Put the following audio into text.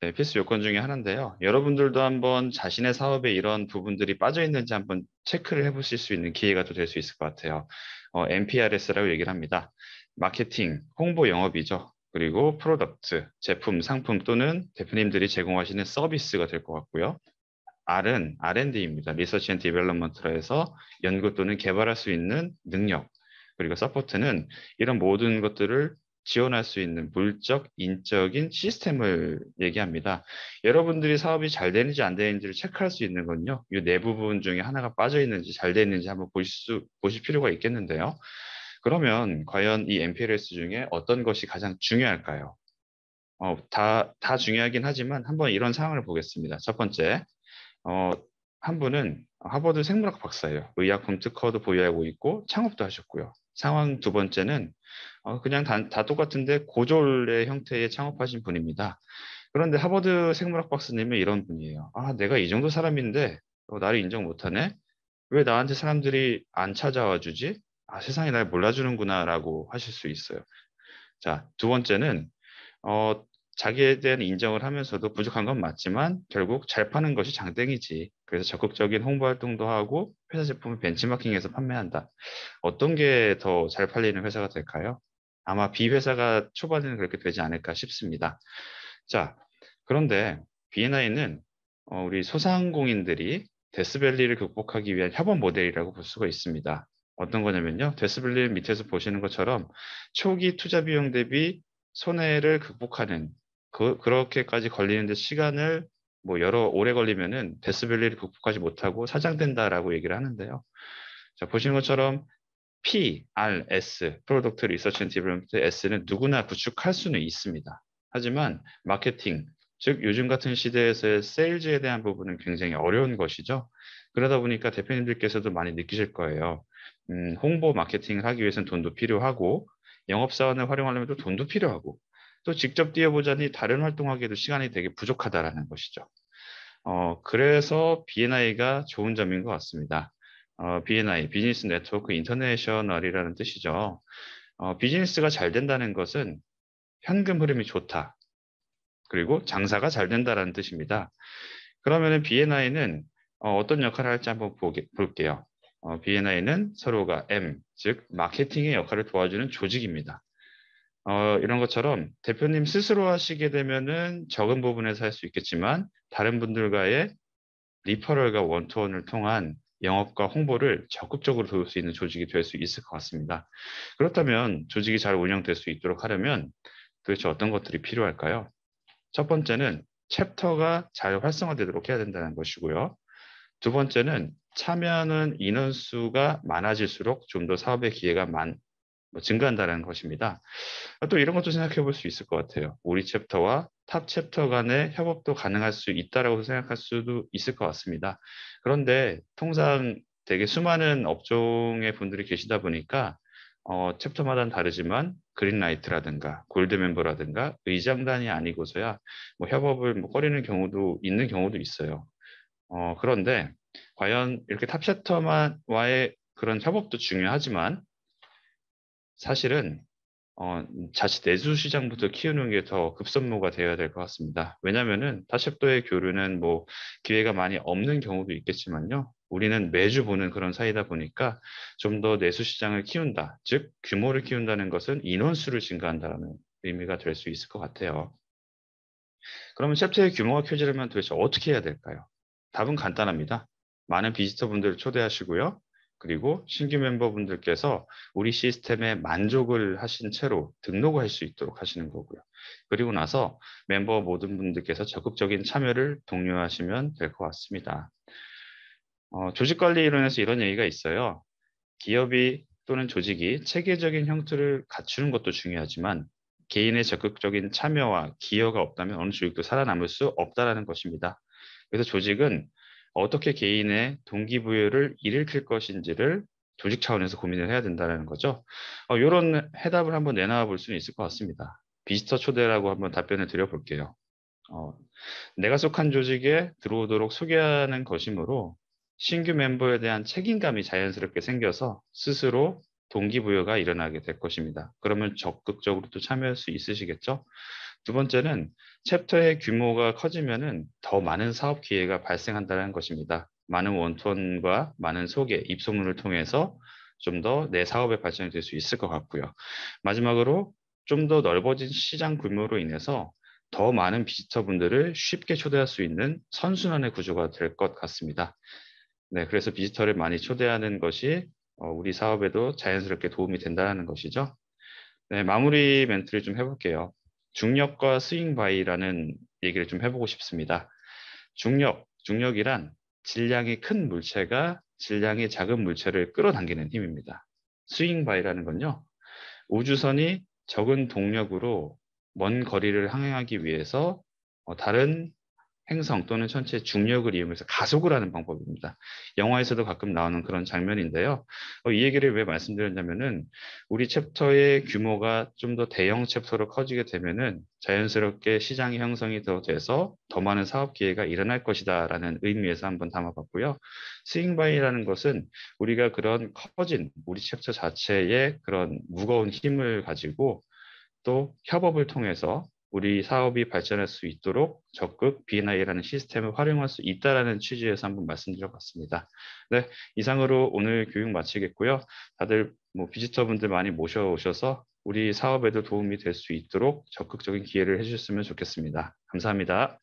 네, 필수 요건 중에 하나인데요. 여러분들도 한번 자신의 사업에 이런 부분들이 빠져 있는지 한번 체크를 해보실 수 있는 기회가 또 될 수 있을 것 같아요. MPRS라고 얘기를 합니다. 마케팅, 홍보 영업이죠. 그리고 프로덕트, 제품, 상품 또는 대표님들이 제공하시는 서비스가 될 것 같고요. R은 R&D입니다. 리서치 앤 디벨롭먼트라 해서 연구 또는 개발할 수 있는 능력. 그리고 서포트는 이런 모든 것들을 지원할 수 있는 물적, 인적인 시스템을 얘기합니다. 여러분들이 사업이 잘 되는지 안 되는지를 체크할 수 있는 건요. 이 네 부분 중에 하나가 빠져 있는지 잘 되는지 한번 보실 필요가 있겠는데요. 그러면 과연 이 MPLS 중에 어떤 것이 가장 중요할까요? 다 중요하긴 하지만 한번 이런 상황을 보겠습니다. 첫 번째, 어, 한 분은 하버드 생물학 박사예요. 의약품 특허도 보유하고 있고 창업도 하셨고요. 상황 두 번째는 그냥 다 똑같은데 고졸의 형태의 창업하신 분입니다. 그런데 하버드 생물학 박사님은 이런 분이에요. 내가 이 정도 사람인데 나를 인정 못하네? 왜 나한테 사람들이 안 찾아와 주지? 세상이 날 몰라주는구나라고 하실 수 있어요. 자, 두 번째는 어, 자기에 대한 인정을 하면서도 부족한 건 맞지만 결국 잘 파는 것이 장땡이지. 그래서 적극적인 홍보 활동도 하고 회사 제품을 벤치마킹해서 판매한다. 어떤 게 더 잘 팔리는 회사가 될까요? 아마 B 회사가 초반에는 그렇게 되지 않을까 싶습니다. 자, 그런데 B&I는 우리 소상공인들이 데스밸리를 극복하기 위한 협업 모델이라고 볼 수가 있습니다. 어떤 거냐면요. 데스밸리 밑에서 보시는 것처럼 초기 투자 비용 대비 손해를 극복하는 그렇게까지 걸리는데 시간을 뭐 오래 걸리면은 데스밸리를 극복하지 못하고 사장된다라고 얘기를 하는데요. 자, 보시는 것처럼 P, R, S, 프로덕트 리서치 앤 디벨롭먼트 S는 누구나 구축할 수는 있습니다. 하지만 마케팅, 즉 요즘 같은 시대에서의 세일즈에 대한 부분은 굉장히 어려운 것이죠. 그러다 보니까 대표님들께서도 많이 느끼실 거예요. 홍보 마케팅을 하기 위해서는 돈도 필요하고 영업사원을 활용하려면 또 돈도 필요하고 또 직접 뛰어보자니 다른 활동하기에도 시간이 되게 부족하다라는 것이죠. 그래서 B&I가 좋은 점인 것 같습니다. B&I, 비즈니스 네트워크 인터내셔널이라는 뜻이죠. 비즈니스가 잘 된다는 것은 현금 흐름이 좋다. 그리고 장사가 잘 된다라는 뜻입니다. 그러면은 B&I는 어떤 역할을 할지 한번 볼게요. B&I는 서로가 M, 즉 마케팅의 역할을 도와주는 조직입니다. 이런 것처럼 대표님 스스로 하시게 되면은 적은 부분에서 할 수 있겠지만 다른 분들과의 리퍼럴과 원투원을 통한 영업과 홍보를 적극적으로 도울 수 있는 조직이 될 수 있을 것 같습니다. 그렇다면 조직이 잘 운영될 수 있도록 하려면 도대체 어떤 것들이 필요할까요? 첫 번째는 챕터가 잘 활성화되도록 해야 된다는 것이고요. 두 번째는 참여하는 인원수가 많아질수록 좀 더 사업의 기회가 증가한다는 것입니다. 또 이런 것도 생각해 볼 수 있을 것 같아요. 우리 챕터와 탑 챕터 간의 협업도 가능할 수 있다라고 생각할 수도 있을 것 같습니다. 그런데 통상 되게 수많은 업종의 분들이 계시다 보니까 챕터마다는 다르지만 그린라이트라든가 골드 멤버라든가 의장단이 아니고서야 뭐 협업을 뭐 꺼리는 경우도 있는 경우도 있어요. 그런데 과연 이렇게 탑 챕터와의 그런 협업도 중요하지만 사실은 어, 자칫 내수 시장부터 키우는 게 더 급선무가 되어야 될 것 같습니다. 왜냐하면은 타cep도의 교류는 뭐 기회가 많이 없는 경우도 있겠지만요. 우리는 매주 보는 그런 사이다 보니까 좀 더 내수 시장을 키운다. 즉, 규모를 키운다는 것은 인원수를 증가한다는 의미가 될 수 있을 것 같아요. 그러면 챕터의 규모가 켜지려면 도대체 어떻게 해야 될까요? 답은 간단합니다. 많은 비지터분들을 초대하시고요. 그리고 신규 멤버분들께서 우리 시스템에 만족을 하신 채로 등록을 할 수 있도록 하시는 거고요. 그리고 나서 멤버 모든 분들께서 적극적인 참여를 독려하시면 될 것 같습니다. 조직 관리 이론에서 이런 얘기가 있어요. 기업이 또는 조직이 체계적인 형태를 갖추는 것도 중요하지만 개인의 적극적인 참여와 기여가 없다면 어느 조직도 살아남을 수 없다라는 것입니다. 그래서 조직은 어떻게 개인의 동기부여를 일으킬 것인지를 조직 차원에서 고민을 해야 된다는 거죠. 이런 해답을 한번 내놔 볼 수는 있을 것 같습니다. 비지터 초대라고 한번 답변을 드려볼게요. 어, 내가 속한 조직에 들어오도록 소개하는 것이므로 신규 멤버에 대한 책임감이 자연스럽게 생겨서 스스로 동기부여가 일어나게 될 것입니다. 그러면 적극적으로 또 참여할 수 있으시겠죠? 두 번째는 챕터의 규모가 커지면은 더 많은 사업 기회가 발생한다는 것입니다. 많은 원톤과 많은 소개, 입소문을 통해서 좀 더 내 사업의 발전이 될 수 있을 것 같고요. 마지막으로 좀 더 넓어진 시장 규모로 인해서 더 많은 비지터분들을 쉽게 초대할 수 있는 선순환의 구조가 될 것 같습니다. 네, 그래서 비지터를 많이 초대하는 것이 우리 사업에도 자연스럽게 도움이 된다는 것이죠. 네, 마무리 멘트를 좀 해볼게요. 중력과 스윙 바이라는 얘기를 좀 해보고 싶습니다. 중력이란 질량이 큰 물체가 질량이 작은 물체를 끌어당기는 힘입니다. 스윙 바이라는 건요, 우주선이 적은 동력으로 먼 거리를 항행하기 위해서 다른 행성 또는 천체의 중력을 이용해서 가속을 하는 방법입니다. 영화에서도 가끔 나오는 그런 장면인데요. 이 얘기를 왜 말씀드렸냐면은 우리 챕터의 규모가 좀 더 대형 챕터로 커지게 되면은 자연스럽게 시장의 형성이 더 돼서 더 많은 사업 기회가 일어날 것이다라는 의미에서 한번 담아봤고요. 스윙바이라는 것은 우리가 그런 커진 우리 챕터 자체의 그런 무거운 힘을 가지고 또 협업을 통해서 우리 사업이 발전할 수 있도록 적극 B&I라는 시스템을 활용할 수 있다라는 취지에서 한번 말씀드려봤습니다. 네, 이상으로 오늘 교육 마치겠고요. 다들 뭐 비지터분들 많이 모셔오셔서 우리 사업에도 도움이 될 수 있도록 적극적인 기회를 해주셨으면 좋겠습니다. 감사합니다.